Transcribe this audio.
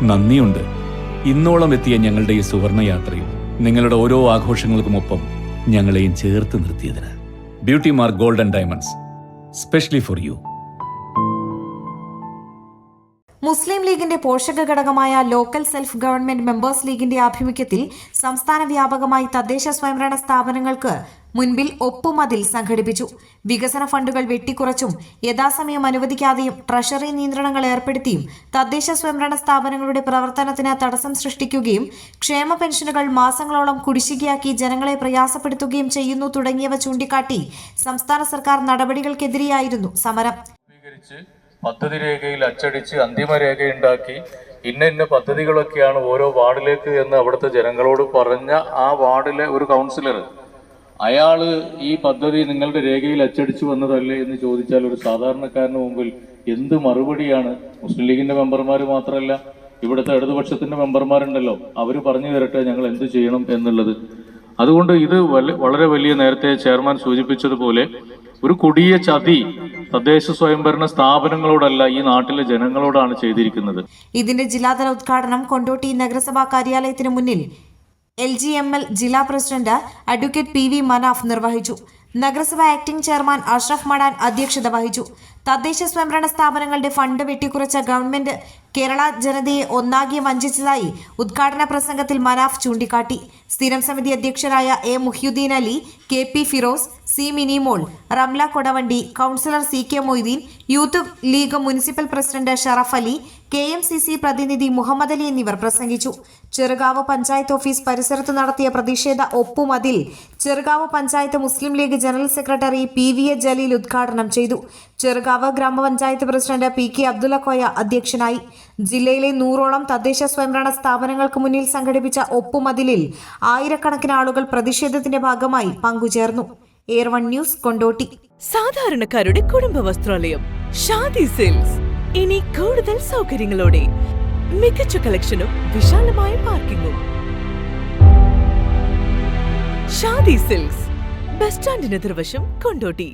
നന്ദിയുണ്ട്. ഇന്നോളം എത്തിയ ഞങ്ങളുടെ ഈ സുവർണയാത്രയിൽ നിങ്ങളുടെ ഓരോ ആഘോഷങ്ങൾക്കുമൊപ്പം ഞങ്ങളെയും ചേർത്ത് നിർത്തിയതിന്. Beauty mark gold and diamonds, specially for you. Muslim ലീഗിന്റെ പോഷക ഘടകമായ ലോക്കൽ സെൽഫ് ഗവൺമെന്റ് മെമ്പേഴ്സ് ലീഗിന്റെ ആഭിമുഖ്യത്തിൽ സംസ്ഥാന വ്യാപകമായി തദ്ദേശ സ്വയംഭരണ സ്ഥാപനങ്ങൾക്ക് മുൻപിൽ ഒപ്പുമതിൽ സംഘടിപ്പിച്ചു. വികസന ഫണ്ടുകൾ വെട്ടിക്കുറച്ചും യഥാസമയം അനുവദിക്കാതെയും ട്രഷറി നിയന്ത്രണങ്ങൾ ഏർപ്പെടുത്തിയും തദ്ദേശ സ്വയംഭരണ സ്ഥാപനങ്ങളുടെ പ്രവർത്തനത്തിന് തടസ്സം സൃഷ്ടിക്കുകയും ക്ഷേമ പെൻഷനുകൾ മാസങ്ങളോളം കുടിശ്ശികയാക്കി ജനങ്ങളെ പ്രയാസപ്പെടുത്തുകയും ചെയ്യുന്നു തുടങ്ങിയവ ചൂണ്ടിക്കാട്ടി സംസ്ഥാന സർക്കാർ നടപടികൾക്കെതിരെയായിരുന്നു സമരം. പദ്ധതി രേഖയിൽ അച്ചടിച്ച് അന്തിമ രേഖയുണ്ടാക്കി ഇന്ന പദ്ധതികളൊക്കെയാണ് ഓരോ വാർഡിലേക്ക് എന്ന് അവിടുത്തെ ജനങ്ങളോട് പറഞ്ഞ ആ വാർഡിലെ ഒരു കൗൺസിലർ, അയാള് ഈ പദ്ധതി നിങ്ങളുടെ രേഖയിൽ അച്ചടിച്ചു വന്നതല്ലേ എന്ന് ചോദിച്ചാൽ ഒരു സാധാരണക്കാരന് മുമ്പിൽ എന്ത് മറുപടിയാണ്? മുസ്ലിം ലീഗിന്റെ മെമ്പർമാർ മാത്രമല്ല, ഇവിടുത്തെ ഇടതുപക്ഷത്തിന്റെ മെമ്പർമാരുണ്ടല്ലോ, അവർ പറഞ്ഞു തരട്ടെ ഞങ്ങൾ എന്ത് ചെയ്യണം എന്നുള്ളത്. അതുകൊണ്ട് ഇത് വളരെ വലിയ, നേരത്തെ ചെയർമാൻ സൂചിപ്പിച്ചതുപോലെ ഒരു കൊടിയ ചതി തദ്ദേശ സ്വയംഭരണ സ്ഥാപനങ്ങളോടല്ല, ഈ നാട്ടിലെ ജനങ്ങളോടാണ് ചെയ്തിരിക്കുന്നത്. ഇതിന്റെ ജില്ലാതല ഉദ്ഘാടനം കൊണ്ടോട്ടി നഗരസഭാ കാര്യാലയത്തിന് മുന്നിൽ LGML ജില്ലാ പ്രസിഡന്റ് അഡ്വക്കേറ്റ് PV മനാഫ് നിർവഹിച്ചു. നഗരസഭ ആക്ടിംഗ് ചെയർമാൻ അഷ്റഫ് മടാൻ അധ്യക്ഷത വഹിച്ചു. തദ്ദേശ സ്വയംഭരണ സ്ഥാപനങ്ങളുടെ ഫണ്ട് വെട്ടിക്കുറച്ച ഗവൺമെന്റ് കേരള ജനതയെ ഒന്നാകെ വഞ്ചിച്ചതായി ഉദ്ഘാടന പ്രസംഗത്തിൽ മനാഫ് ചൂണ്ടിക്കാട്ടി. സ്ഥിരം സമിതി അധ്യക്ഷരായ A Muhiyuddin Ali, KP Firoz, C Minimol, Ramla Kodavandi, councillor CK Moideen, youth league municipal president Sharaf Ali, KMCC പ്രതിനിധി മുഹമ്മദ് അലി എന്നിവർ പ്രസംഗിച്ചു. ചെറുകാവ് പഞ്ചായത്ത് ഓഫീസ് പരിസരത്ത് നടത്തിയ പ്രതിഷേധ ഒപ്പുമതിൽ Cherukavu panchayat Muslim League general secretary PVA Jaleel ഉദ്ഘാടനം ചെയ്തു. ചെറുകാവ് ഗ്രാമപഞ്ചായത്ത് പ്രസിഡന്റ് PK അബ്ദുള്ള കോയ അധ്യക്ഷനായി. ജില്ലയിലെ 100ഓളം തദ്ദേശ സ്വയംഭരണ സ്ഥാപനങ്ങൾക്ക് മുന്നിൽ സംഘടിപ്പിച്ച ഒപ്പുമതിലിൽ ആയിരക്കണക്കിന് ആളുകൾ പ്രതിഷേധത്തിന്റെ ഭാഗമായി പങ്കുചേർന്നു. Air 1 news, Kondotty. സാധാരണക്കാരുടെ കുടുംബ വസ്ത്രാലയം ഷാദി സിൽക്സ് ഇനി കൂടുതൽ സൗകര്യങ്ങളോടെ മികച്ച കളക്ഷനും വിശാലമായ പാർക്കിംഗും. ഷാദി സിൽക്സ്, ബസ് സ്റ്റാൻഡിന് എതിർവശം, കൊണ്ടോട്ടി.